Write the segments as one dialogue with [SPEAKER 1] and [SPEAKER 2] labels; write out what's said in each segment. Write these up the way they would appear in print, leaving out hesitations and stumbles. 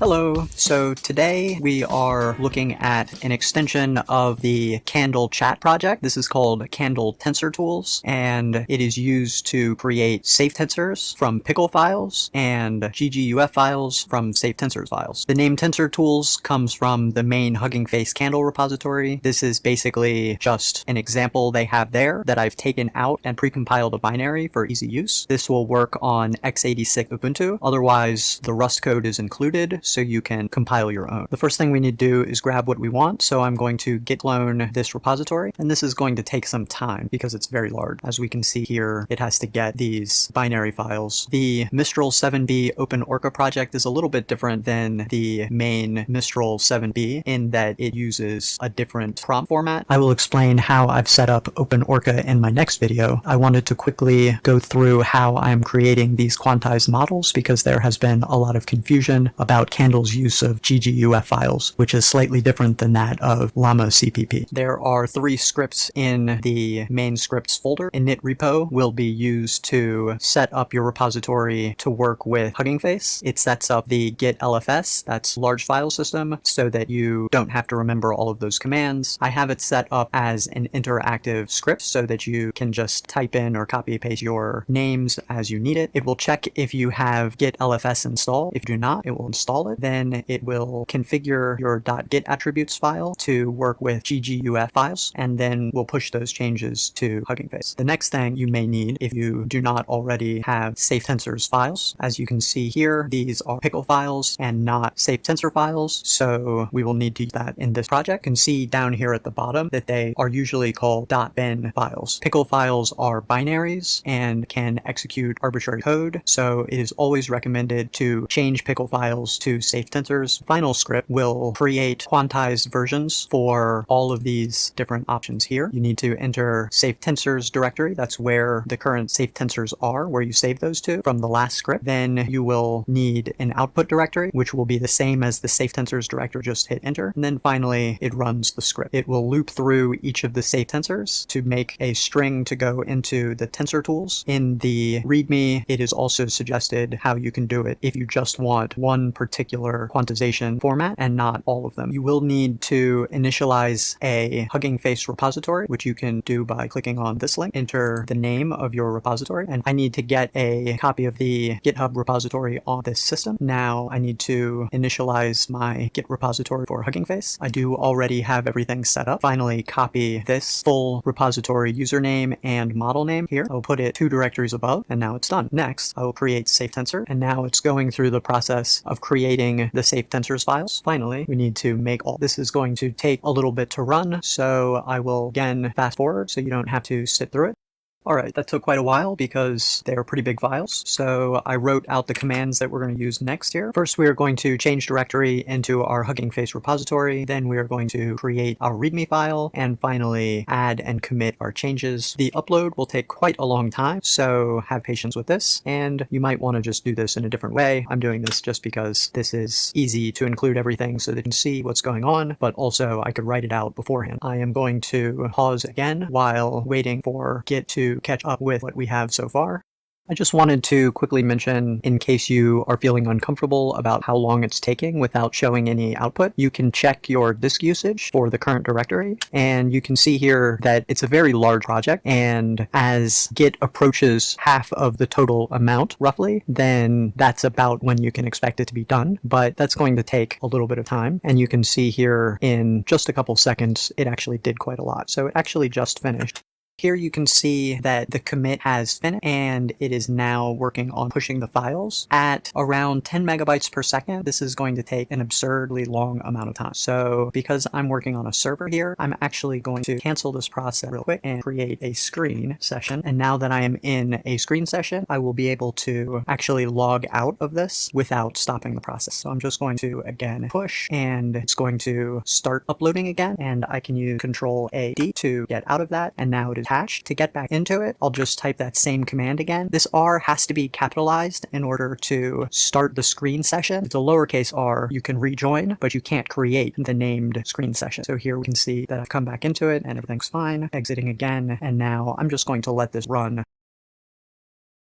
[SPEAKER 1] Hello. So today we are looking at an extension of the Candle chat project. This is called Candle Tensor Tools, and it is used to create safetensors from pickle files and GGUF files from safetensors files. The name Tensor Tools comes from the main HuggingFace Candle repository. This is basically just an example they have there that I've taken out and precompiled a binary for easy use. This will work on x86 Ubuntu. Otherwise, the Rust code is included, so you can compile your own. The first thing we need to do is grab what we want, so I'm going to git clone this repository, and this is going to take some time because it's very large. As we can see here, it has to get these binary files. The Mistral 7b OpenOrca project is a little bit different than the main Mistral 7b in that it uses a different prompt format. I will explain how I've set up OpenOrca in my next video. I wanted to quickly go through how I'm creating these quantized models because there has been a lot of confusion about Candle's use of GGUF files, which is slightly different than that of llama.cpp. There are 3 scripts in the main scripts folder. Init-repo will be used to set up your repository to work with HuggingFace. It sets up the git LFS, that's large file system, so that you don't have to remember all of those commands. I have it set up as an interactive script so that you can just type in or copy paste your names as you need it. It will check if you have git LFS installed. If you do not, it will install it. Then it will configure your .git attributes file to work with GGUF files, and then we'll push those changes to HuggingFace. The next thing you may need, if you do not already have safetensors files, as you can see here, these are pickle files and not safetensor files, so we will need to use that in this project. You can see down here at the bottom that they are usually called .bin files. Pickle files are binaries and can execute arbitrary code, so it is always recommended to change pickle files to safetensors. Final script will create quantized versions for all of these different options here. You need to enter safetensors directory. That's where the current safetensors are, where you save those to from the last script. Then you will need an output directory, which will be the same as the safetensors directory. Just hit enter. And then finally, it runs the script. It will loop through each of the safetensors to make a string to go into the tensor tools. In the README, it is also suggested how you can do it if you just want one particular quantization format and not all of them. You will need to initialize a HuggingFace repository, which you can do by clicking on this link. Enter the name of your repository, and I need to get a copy of the GitHub repository on this system. Now I need to initialize my Git repository for HuggingFace. I do already have everything set up. Finally, copy this full repository username and model name here. I'll put it 2 directories above, and now it's done. Next, I will create safetensor, and now it's going through the process of creating the safetensors files. Finally, we need to make all. This is going to take a little bit to run, so I will again fast forward so you don't have to sit through it. Alright, that took quite a while because they're pretty big files, so I wrote out the commands that we're going to use next here. First, we are going to change directory into our HuggingFace repository, then we are going to create our README file, and finally add and commit our changes. The upload will take quite a long time, so have patience with this, and you might want to just do this in a different way. I'm doing this just because this is easy to include everything so that you can see what's going on, but also I could write it out beforehand. I am going to pause again while waiting for Git to catch up with what we have so far. I just wanted to quickly mention, in case you are feeling uncomfortable about how long it's taking without showing any output, you can check your disk usage for the current directory, and you can see here that it's a very large project, and as Git approaches half of the total amount, roughly, then that's about when you can expect it to be done, but that's going to take a little bit of time, and you can see here in just a couple seconds, it actually did quite a lot, so it actually just finished. Here you can see that the commit has finished and it is now working on pushing the files at around 10 megabytes per second. This is going to take an absurdly long amount of time. So because I'm working on a server here, I'm actually going to cancel this process real quick and create a screen session. And now that I am in a screen session, I will be able to actually log out of this without stopping the process. So I'm just going to again push, and it's going to start uploading again, and I can use Control-A-D to get out of that, and now it is hatched. To get back into it, I'll just type that same command again. This R has to be capitalized in order to start the screen session. It's a lowercase r. You can rejoin, but you can't create the named screen session. So here we can see that I've come back into it and everything's fine. Exiting again, and now I'm just going to let this run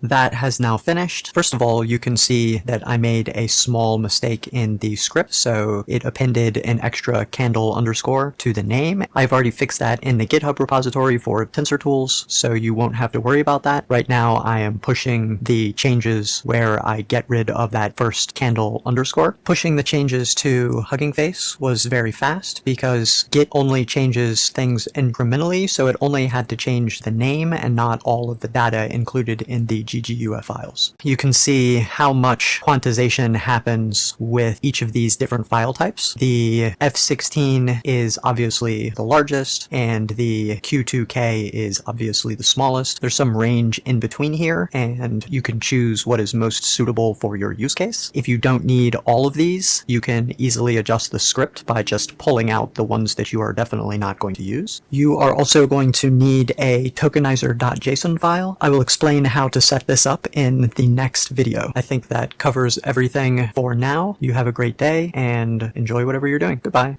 [SPEAKER 1] That has now finished. First of all, you can see that I made a small mistake in the script, so it appended an extra candle underscore to the name. I've already fixed that in the GitHub repository for TensorTools, so you won't have to worry about that. Right now, I am pushing the changes where I get rid of that first candle underscore. Pushing the changes to HuggingFace was very fast because Git only changes things incrementally, so it only had to change the name and not all of the data included in the GGUF files. You can see how much quantization happens with each of these different file types. The F16 is obviously the largest, and the Q2K is obviously the smallest. There's some range in between here, and you can choose what is most suitable for your use case. If you don't need all of these, you can easily adjust the script by just pulling out the ones that you are definitely not going to use. You are also going to need a tokenizer.json file. I will explain how to set this up in the next video. I think that covers everything for now. You have a great day and enjoy whatever you're doing. Goodbye.